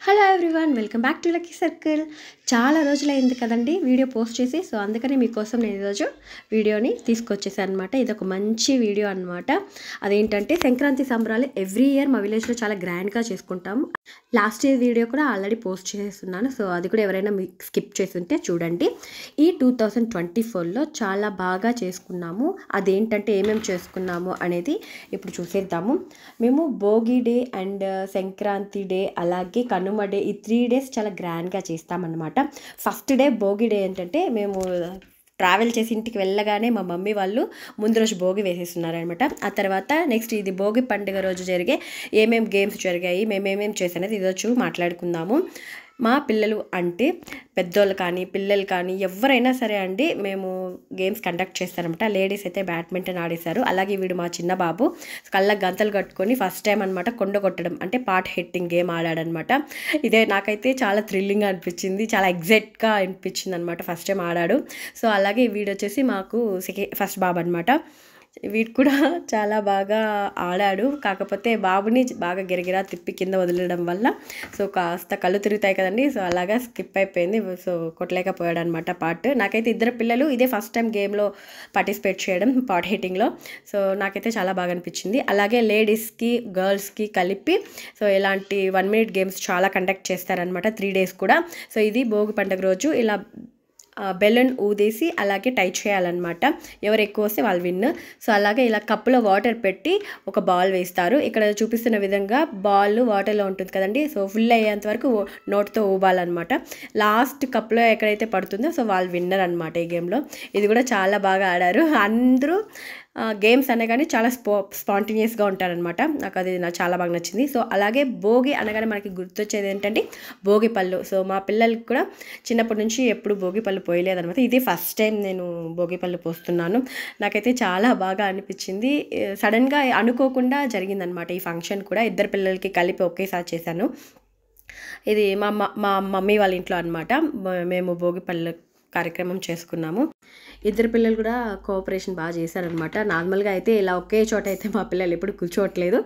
Hello everyone, welcome back to lucky circle. చాలా రోజులైంది కదండి వీడియో పోస్ట్ చేసి. సో అందుకని మీకోసం నేను ఈరోజు వీడియోని తీసుకొచ్చేసాను అనమాట. ఇది ఒక మంచి వీడియో అనమాట. అదేంటంటే సంక్రాంతి సంబరాలు ఎవ్రీ ఇయర్ మా విలేజ్లో చాలా గ్రాండ్గా చేసుకుంటాము. లాస్ట్ ఇయర్ వీడియో కూడా ఆల్రెడీ పోస్ట్ చేస్తున్నాను. సో అది కూడా ఎవరైనా మీకు స్కిప్ చేసి ఉంటే చూడండి. ఈ 2024లో చాలా బాగా చేసుకున్నాము. అదేంటంటే ఏమేమి చేసుకున్నాము అనేది ఇప్పుడు చూసేద్దాము. మేము Bhogi day and Sankranti day అలాగే కనుమ డే, ఈ 3 డేస్ చాలా గ్రాండ్గా చేస్తామన్నమాట. ఫస్ట్ డే భోగి డే ఏంటంటే మేము ట్రావెల్ చేసి ఇంటికి వెళ్ళగానే మా మమ్మీ వాళ్ళు ముందు రోజు భోగి వేసేస్తున్నారనమాట. ఆ తర్వాత నెక్స్ట్ ఇది భోగి పండుగ రోజు జరిగే ఏమేమి గేమ్స్ జరిగాయి, మేమేమేమి చేసానేది ఈరోజు మాట్లాడుకుందాము. మా పిల్లలు అంటే పెద్దోళ్ళు కానీ పిల్లలు కానీ ఎవరైనా సరే అండి మేము గేమ్స్ కండక్ట్ చేస్తారనమాట. లేడీస్ అయితే బ్యాడ్మింటన్ ఆడేశారు. అలాగే వీడు మా చిన్న బాబు కళ్ళకు గంతలు కట్టుకొని ఫస్ట్ టైం అనమాట కొండ కొట్టడం అంటే పాట్ హిట్టింగ్ గేమ్ ఆడాడనమాట. ఇదే నాకైతే చాలా థ్రిల్లింగ్గా అనిపించింది, చాలా ఎగ్జైట్గా అనిపించింది అనమాట ఫస్ట్ టైం ఆడాడు. సో అలాగే వీడు వచ్చేసి మాకు ఫస్ట్ బాబు అనమాట. వీడు కూడా చాలా బాగా ఆడాడు. కాకపోతే బాబుని బాగా గిరగిరా తిప్పి కింద వదిలేయడం వల్ల సో కాస్త కళ్ళు తిరుగుతాయి కదండి. సో అలాగా స్కిప్ అయిపోయింది. సో కొట్టలేకపోయాడు అనమాట పార్ట్. నాకైతే ఇద్దరు పిల్లలు ఇదే ఫస్ట్ టైం గేమ్లో పార్టిసిపేట్ చేయడం పాట్ హిట్టింగ్లో. సో నాకైతే చాలా బాగా అనిపించింది. అలాగే లేడీస్కి గర్ల్స్కి కలిపి సో ఇలాంటి 1 minute గేమ్స్ చాలా కండక్ట్ చేస్తారనమాట 3 days కూడా. సో ఇది భోగి పండుగ రోజు ఇలా బెలూన్ ఊదేసి అలాగే టై చేయాలన్నమాట. ఎవరు ఎక్కువ వస్తే వాళ్ళు విన్. సో అలాగే ఇలా కప్పులో వాటర్ పెట్టి ఒక బాల్ వేస్తారు. ఇక్కడ చూపిస్తున్న విధంగా బాల్ వాటర్లో ఉంటుంది కదండి. సో ఫుల్ అయ్యేంత వరకు నోట్తో ఊబాలన్నమాట. లాస్ట్ కప్లో ఎక్కడైతే పడుతుందో సో వాళ్ళు విన్నర్ అనమాట ఈ గేమ్లో. ఇది కూడా చాలా బాగా ఆడారు అందరూ. గేమ్స్ అనగానే చాలా స్పాంటేనియస్గా ఉంటారనమాట. నాకు అది నాకు చాలా బాగా నచ్చింది. సో అలాగే భోగి అనగానే మనకి గుర్తొచ్చేది ఏంటంటే భోగి పళ్ళు. సో మా పిల్లలకి కూడా చిన్నప్పటి నుంచి ఎప్పుడు భోగి పళ్ళు పోయలేదనమాట. ఇది ఫస్ట్ టైం నేను భోగి పళ్ళు పోస్తున్నాను. నాకైతే చాలా బాగా అనిపించింది. సడన్గా అనుకోకుండా జరిగిందనమాట ఈ ఫంక్షన్ కూడా. ఇద్దరు పిల్లలకి కలిపి ఒకేసారి చేశాను. ఇది మా మమ్మీ వాళ్ళ ఇంట్లో అనమాట. మేము భోగి పళ్ళు కార్యక్రమం చేసుకున్నాము. ఇద్దరు పిల్లలు కూడా కోఆపరేషన్ బాగా చేశారనమాట. నార్మల్గా అయితే ఇలా ఒకే చోట అయితే మా పిల్లలు ఎప్పుడు కూర్చోవట్లేదు.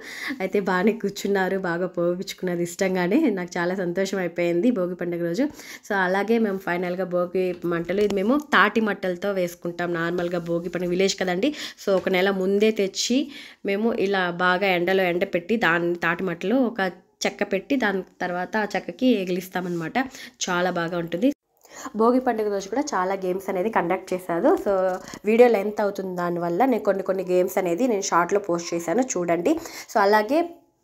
అయితే బాగానే కూర్చున్నారు, బాగా పోపించుకున్నది ఇష్టంగానే. నాకు చాలా సంతోషం అయిపోయింది భోగి పండుగ రోజు. సో అలాగే మేము ఫైనల్గా భోగి మంటలు ఇది మేము తాటి మట్టలతో వేసుకుంటాం. నార్మల్గా భోగి పండుగ విలేజ్ కదండి. సో 1 నెల ముందే తెచ్చి మేము ఇలా బాగా ఎండలో ఎండపెట్టి దాన్ని తాటి మట్టలు ఒక చెక్క పెట్టి దాని తర్వాత ఆ చెక్కకి ఎగిలిస్తామన్నమాట. చాలా బాగా ఉంటుంది. భోగి పండుగ రోజు కూడా చాలా గేమ్స్ అనేది కండక్ట్ చేశారు. సో వీడియో లెంత్ అవుతుంది, దానివల్ల నేను కొన్ని గేమ్స్ అనేది నేను షార్ట్లో పోస్ట్ చేశాను చూడండి. సో అలాగే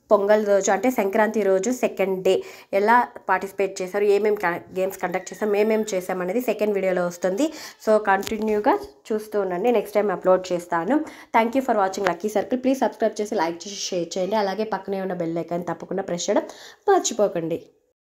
పొంగల్ రోజు అంటే సంక్రాంతి రోజు సెకండ్ డే ఎలా పార్టిసిపేట్ చేశారు, ఏమేమి గేమ్స్ కండక్ట్ చేశారు, మేమేం చేసామనేది సెకండ్ వీడియోలో వస్తుంది. సో కంటిన్యూగా చూస్తూ ఉండండి, నెక్స్ట్ టైం అప్లోడ్ చేస్తాను. Thank you for watching lucky circle. Please subscribe చేసి లైక్ చేసి షేర్ చేయండి. అలాగే పక్కనే ఉన్న బెల్ ఐకాన్ తప్పకుండా ప్రెస్ చేయడం మర్చిపోకండి.